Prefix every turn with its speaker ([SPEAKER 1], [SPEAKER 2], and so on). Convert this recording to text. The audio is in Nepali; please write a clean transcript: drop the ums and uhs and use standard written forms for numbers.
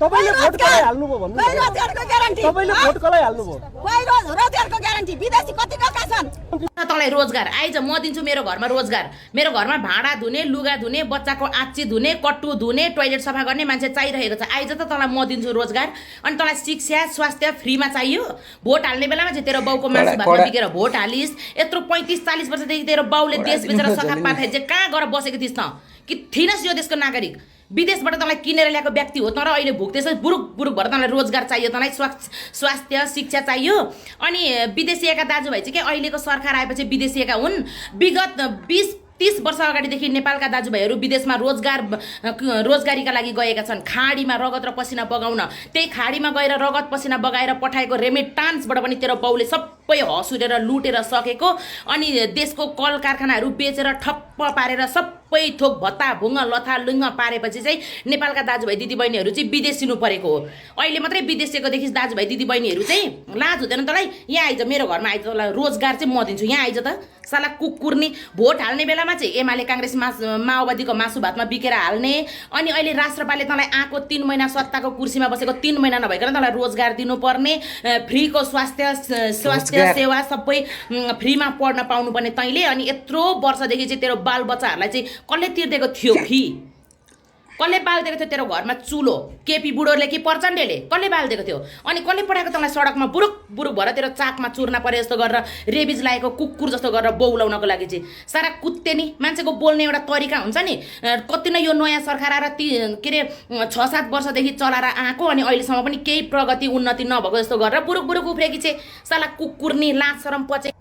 [SPEAKER 1] तपाईले भोट कसलाई हाल्नु भयो भन्नु
[SPEAKER 2] रोजगारको ग्यारेन्टी
[SPEAKER 1] तपाईले भोट कसलाई हाल्नु भयो
[SPEAKER 2] रोजगारको ग्यारेन्टी विदेशी कति गएका छन्
[SPEAKER 3] तँलाई रोजगार आइज म दिन्छु मेरो घरमा रोजगार मेरो घरमा भाँडा धुने लुगा धुने बच्चाको आच्ची धुने कट्टु धुने टोइलेट सफा गर्ने मान्छे चाहिरहेको छ आइज त तँलाई म दिन्छु रोजगार अनि तँलाई शिक्षा स्वास्थ्य फ्रीमा चाहियो भोट हाल्ने बेलामा चाहिँ तेरो बाउको मासु भातमा बिकेर भोट हालिस् यत्रो 35-40 वर्षदेखि तेरो बाउले देश बेचेर सखा पाथे चाहिँ कहाँ गएर बसेको थिइस् त कि थिइनस् यो देशको नागरिक विदेशबाट तँलाई किनेर ल्याएको व्यक्ति हो तर अहिले भुक्दैछ बुरुक बुरुक भएर तँलाई रोजगार चाहियो तँलाई स्वास्थ्य शिक्षा चाहियो अनि विदेशीका दाजुभाइ चाहिँ के अहिलेको सरकार आएपछि विदेशीका हुन् विगत 20-30 वर्ष अगाडिदेखि नेपालका दाजुभाइहरू विदेशमा रोजगारीका लागि गएका छन् खाडीमा रगत र पसिना बगाउन त्यही खाडीमा गएर रगत पसिना बगाएर पठाएको रेमिटान्सबाट पनि तेरो बाउले सबै हसुरेर लुटेर सकेको अनि देशको कल कारखानाहरू बेचेर ठप्प पारेर सबै थोक भत्ता भुङ्ग लथा लुङ्ग पारेपछि चाहिँ नेपालका दाजुभाइ दिदीबहिनीहरू चाहिँ विदेशिनु परेको हो अहिले मात्रै विदेशीको देखिस् दाजुभाइ दिदीबहिनीहरू चाहिँ लाज हुँदैन तँलाई यहाँ आइज मेरो घरमा आइज तँलाई रोजगार चाहिँ म दिन्छु यहाँ आइज त साला कुकुर्नी भोट हाल्ने बेलामा चाहिँ एमाले काङ्ग्रेस माओवादीको मासु भातमा बिकेर हाल्ने अनि अहिले राष्ट्रपालले तँलाई आएको 3 महिना सत्ताको कुर्सीमा बसेको 3 महिना नभइकन तँलाई रोजगार दिनुपर्ने फ्रीको स्वास्थ्य सेवा सबै फ्रीमा पढ्न पाउनुपर्ने तैँले अनि यत्रो वर्षदेखि चाहिँ तेरो बालबच्चाहरूलाई चाहिँ कसले तिर्दिएको थियो फी कसले बालिदिएको थियो तेरो घरमा चुलो केपी बुढोले कि प्रचण्डले कसले बालिदिएको थियो अनि कसले पठाएको तँलाई सडकमा बुरुक बुरुक भएर तेरो चाकमा चुर्ना परे जस्तो गरेर रेबिज लागेको कुकुर जस्तो गरेर बौलाउनको लागि चाहिँ सारा कुत्ते नि मान्छेको बोल्ने एउटा तरिका हुन्छ नि कति नै यो नयाँ सरकार आएर के अरे 6-7 वर्षदेखि चलाएर आएको अनि अहिलेसम्म पनि केही प्रगति उन्नति नभएको जस्तो गरेर बुरुक बुरुक उफ्रेकी चाहिँ साला कुकुर नि लाज शरम पछि